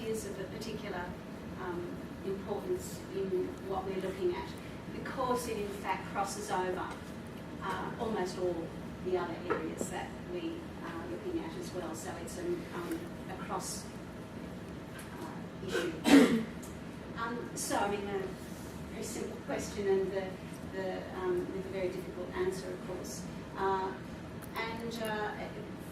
is of a particular importance in what we're looking at, because it in fact crosses over almost all the other areas that we are looking at as well. So it's a cross issue. So I mean, a very simple question and with a very difficult answer, of course.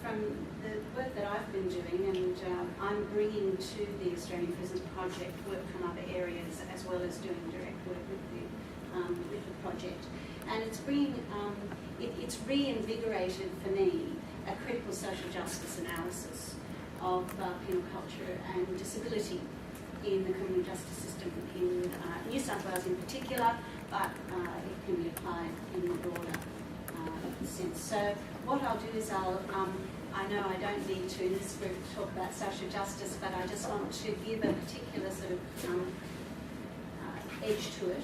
From the work that I've been doing, and I'm bringing to the Australian Prisons Project work from other areas as well as doing direct work with the project, and it's bringing it's reinvigorated for me a critical social justice analysis of penal culture and disability in the criminal justice system in New South Wales in particular, but it can be applied in the broader sense. So what I'll do is I know I don't need to in this group talk about social justice, but I just want to give a particular sort of edge to it.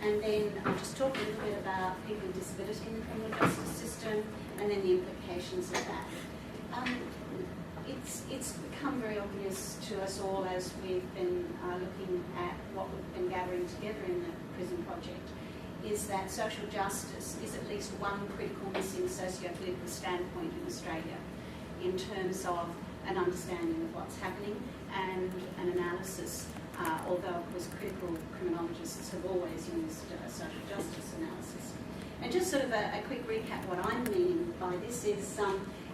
And then I'll just talk a little bit about people with disability in the criminal justice system and then the implications of that. It's become very obvious to us all as we've been looking at what we've been gathering together in the prison project, is that social justice is at least one critical missing socio-political standpoint in Australia in terms of an understanding of what's happening and an analysis, although of course critical criminologists have always used social justice analysis. And just sort of a quick recap, what I'm meaning by this is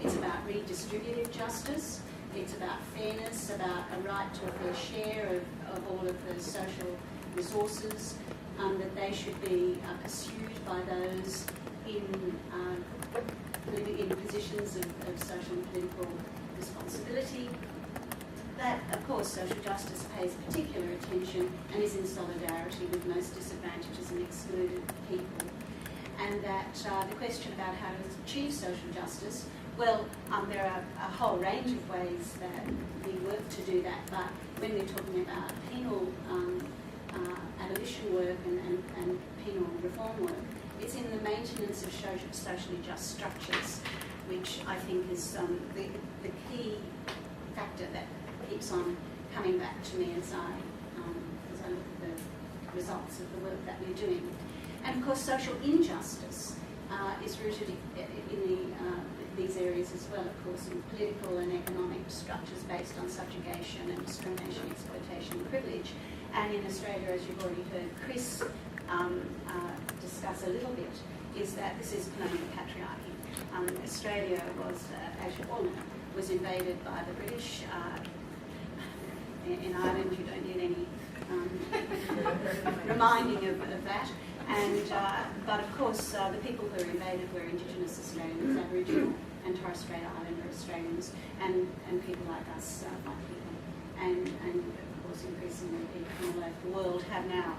it's about redistributive justice, it's about fairness, about a right to a fair share of all of the social resources, that they should be pursued by those in positions of social and political responsibility. That, of course, social justice pays particular attention and is in solidarity with most disadvantaged and excluded people. And that the question about how to achieve social justice, well, there are a whole range of ways that we work to do that, but when we're talking about penal abolition work and penal reform work, it's in the maintenance of socially just structures, which I think is the key factor that keeps on coming back to me as I look at the results of the work that we're doing. And of course, social injustice is rooted in these areas as well, of course, in political and economic structures based on subjugation and discrimination, exploitation, and privilege. And in Australia, as you've already heard Chris discuss a little bit, is that this is colonial patriarchy. Australia was, as you all know, was invaded by the British. In Ireland, you don't need any reminding of that. And but of course, the people who were invaded were Indigenous Australians, Aboriginal and Torres Strait Islander Australians, and people like us, white people, and of course increasingly people from all over the world have now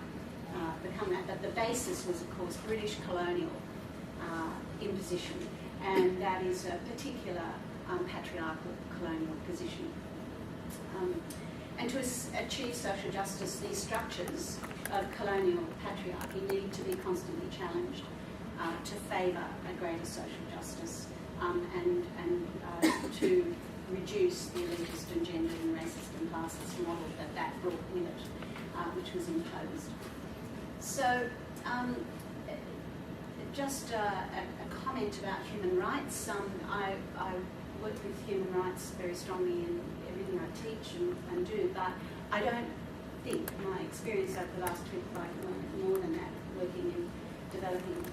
become that. But the basis was, of course, British colonial imposition, and that is a particular patriarchal colonial position. And to achieve social justice, these structures of colonial patriarchy need to be constantly challenged to favour a greater social justice and to reduce the elitist and gendered and racist and classist model that brought with it, which was imposed. So, just a comment about human rights. I work with human rights very strongly in everything I teach and do, but I don't think my experience over the last 25 years, more than that, working in developing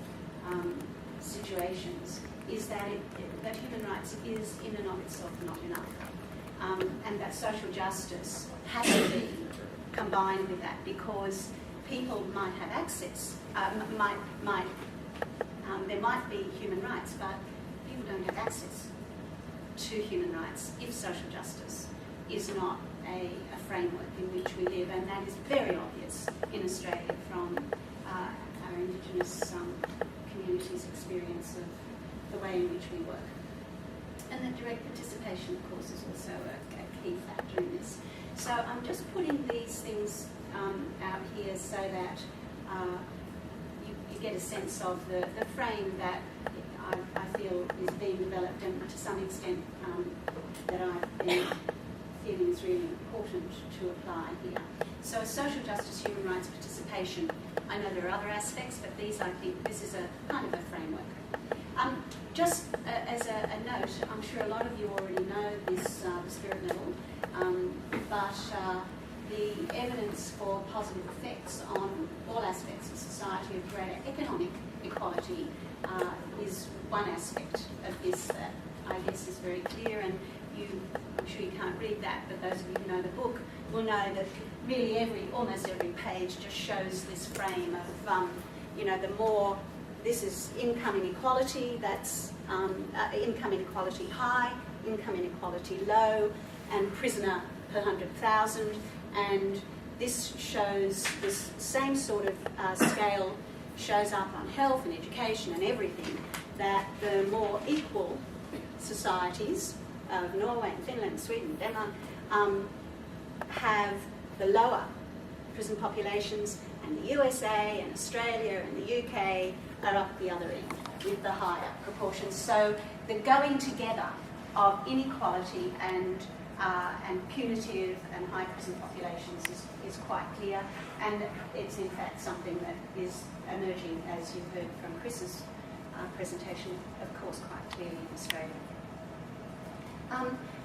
situations, is that that human rights is in and of itself not enough, and that social justice has to be combined with that, because people might have access, there might be human rights, but people don't have access to human rights if social justice is not a framework in which we live, and that is very obvious in Australia from our Indigenous communities' experience of the way in which we work. And that direct participation, of course, is also a key factor in this. So I'm just putting these things out here so that you get a sense of the frame that I feel is being developed, and to some extent that I've been feeling is really important to apply here. So social justice, human rights participation. I know there are other aspects, but these, I think, this is a kind of a framework. Just as a note, I'm sure a lot of you already know this, the spirit level, but the evidence for positive effects on all aspects of society of greater economic equality is one aspect of this that I guess is very clear, and I'm sure you can't read that, but those of you who know the book will know that really almost every page just shows this frame of, the more, this is income inequality, that's income inequality high, income inequality low, and prisoner per 100,000, and this shows, this same sort of scale shows up on health and education and everything, that the more equal societies of Norway and Finland, Sweden, Denmark, have the lower prison populations, and the USA and Australia and the UK are up the other end with the higher proportions. So the going together of inequality and punitive and high prison populations is quite clear, and it's in fact something that is emerging, as you heard from Chris's presentation, of course, quite clearly in Australia.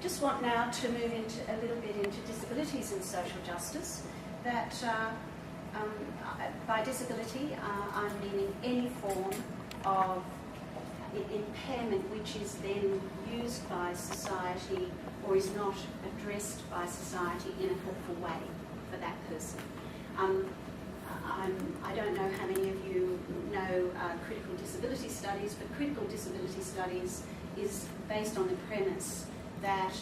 Just want now to move into a little bit into disabilities and social justice. That by disability, I'm meaning any form of impairment which is then used by society or is not addressed by society in a helpful way for that person. I don't know how many of you know critical disability studies, but critical disability studies is based on the premise that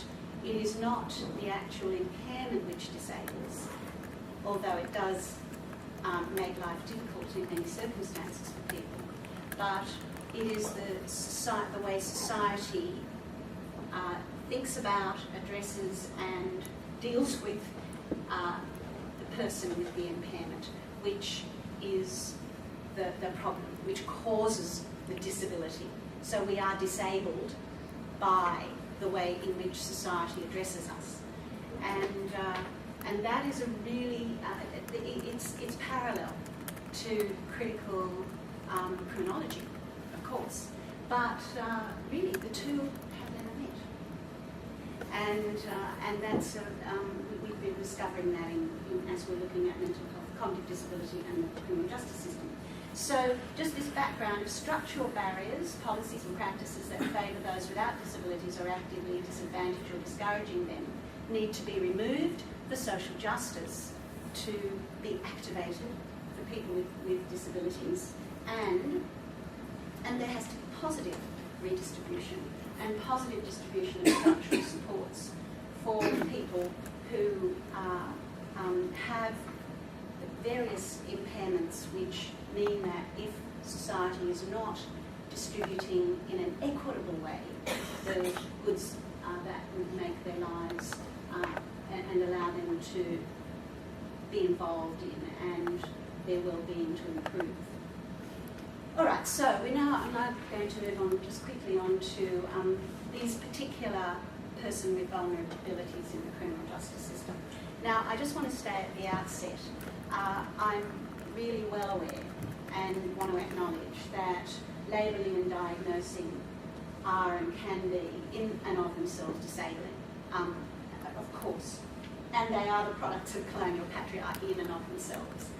it is not the actual impairment which disables, although it does make life difficult in many circumstances for people, but it is the way society thinks about, addresses and deals with the person with the impairment, which is the problem, which causes the disability. So we are disabled by the way in which society addresses us. And that is a really, it's parallel to critical criminology, of course, but really the two have never met. And that's, we've been discovering that as we're looking at mental health, cognitive disability and the criminal justice system. So just this background of structural barriers, policies and practices that favour those without disabilities or actively disadvantage or discouraging them need to be removed for social justice to be activated for people with disabilities, and there has to be positive redistribution and positive distribution of structural supports for people who have various impairments which mean that if society is not distributing in an equitable way the goods that would make their lives and allow them to be involved in and their well-being to improve. All right, so I'm now going to move on just quickly on to these particular person with vulnerabilities in the criminal justice system. Now, I just want to say at the outset, I'm really well aware and want to acknowledge that labelling and diagnosing are and can be in and of themselves disabling, of course, and they are the products of colonial patriarchy in and of themselves.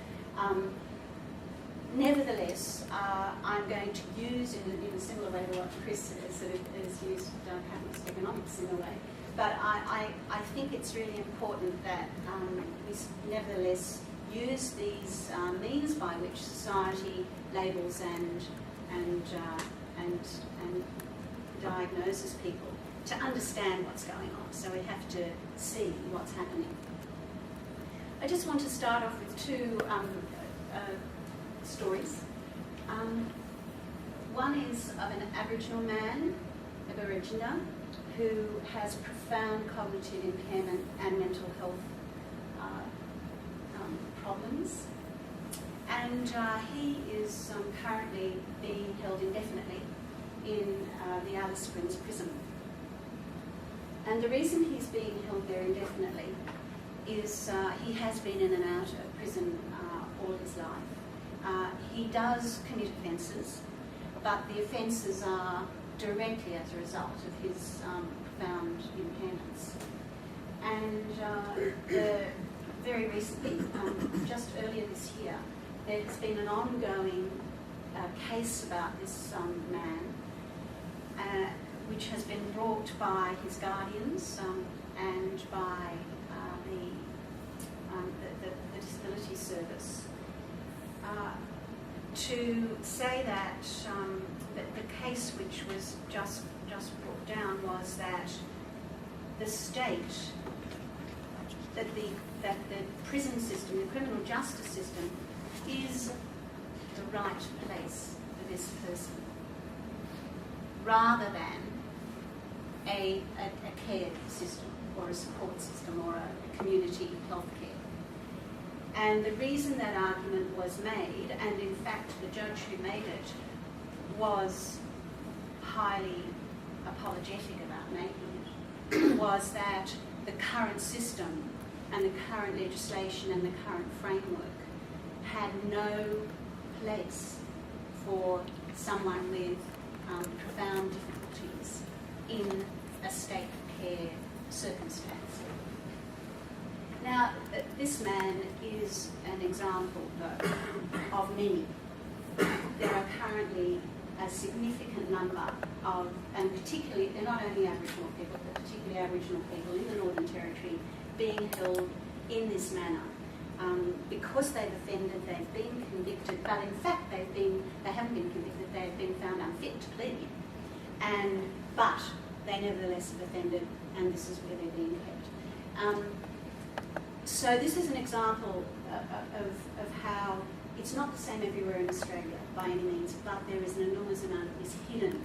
Nevertheless, I'm going to use in a similar way to what Chris has used capitalist economics in a way, but I think it's really important that we nevertheless use these means by which society labels and diagnoses people to understand what's going on. So we have to see what's happening. I just want to start off with two stories. One is of an Aboriginal man, Aborigina, who has profound cognitive impairment and mental health problems, and he is currently being held indefinitely in the Alice Springs prison. And the reason he's being held there indefinitely is he has been in and out of prison all his life. He does commit offences, but the offences are directly as a result of his profound impairments. And very recently, just earlier this year, there's been an ongoing case about this man, which has been brought by his guardians and by the Disability Service to say that the case which was just brought down was that the state, that the prison system, the criminal justice system, is the right place for this person, rather than a care system or a support system or a community health care. And the reason that argument was made, and in fact the judge who made it was highly apologetic about making it, was that the current system and the current legislation and the current framework had no place for someone with profound difficulties in a state care circumstance. Now, this man is an example, though, of many. There are currently a significant number of, and particularly, they're not only Aboriginal people, but particularly Aboriginal people in the Northern Territory, being held in this manner. Because they've offended, they've been convicted, but in fact they haven't been convicted, they've been found unfit to plead. But they nevertheless have offended, and this is where they're being kept. So this is an example of how it's not the same everywhere in Australia by any means, but there is an enormous amount of this hidden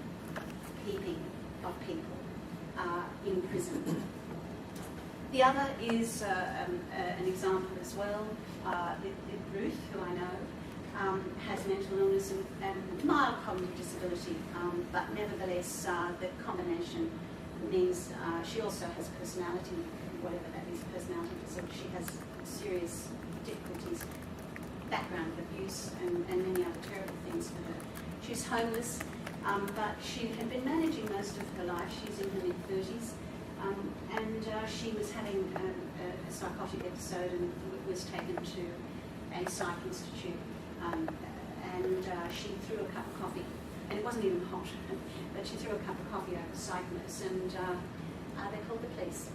heaping of people in prison. The other is an example as well. Ruth, who I know, has mental illness and mild cognitive disability, but nevertheless the combination means she also has personality, whatever that is, personality disorder. She has serious difficulties, background of abuse, and many other terrible things for her. She's homeless, but she had been managing most of her life. She's in her mid-30s. And she was having a psychotic episode and was taken to a psych institute. And she threw a cup of coffee, and it wasn't even hot, but she threw a cup of coffee over a psych nurse, and they called the police,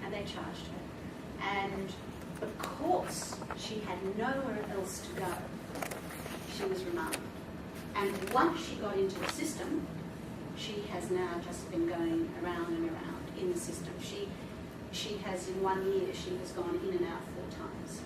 and they charged her. And of course, she had nowhere else to go. She was remanded. And once she got into the system, she has now just been going around and around in the system. She has, in 1 year, she has gone in and out 4 times.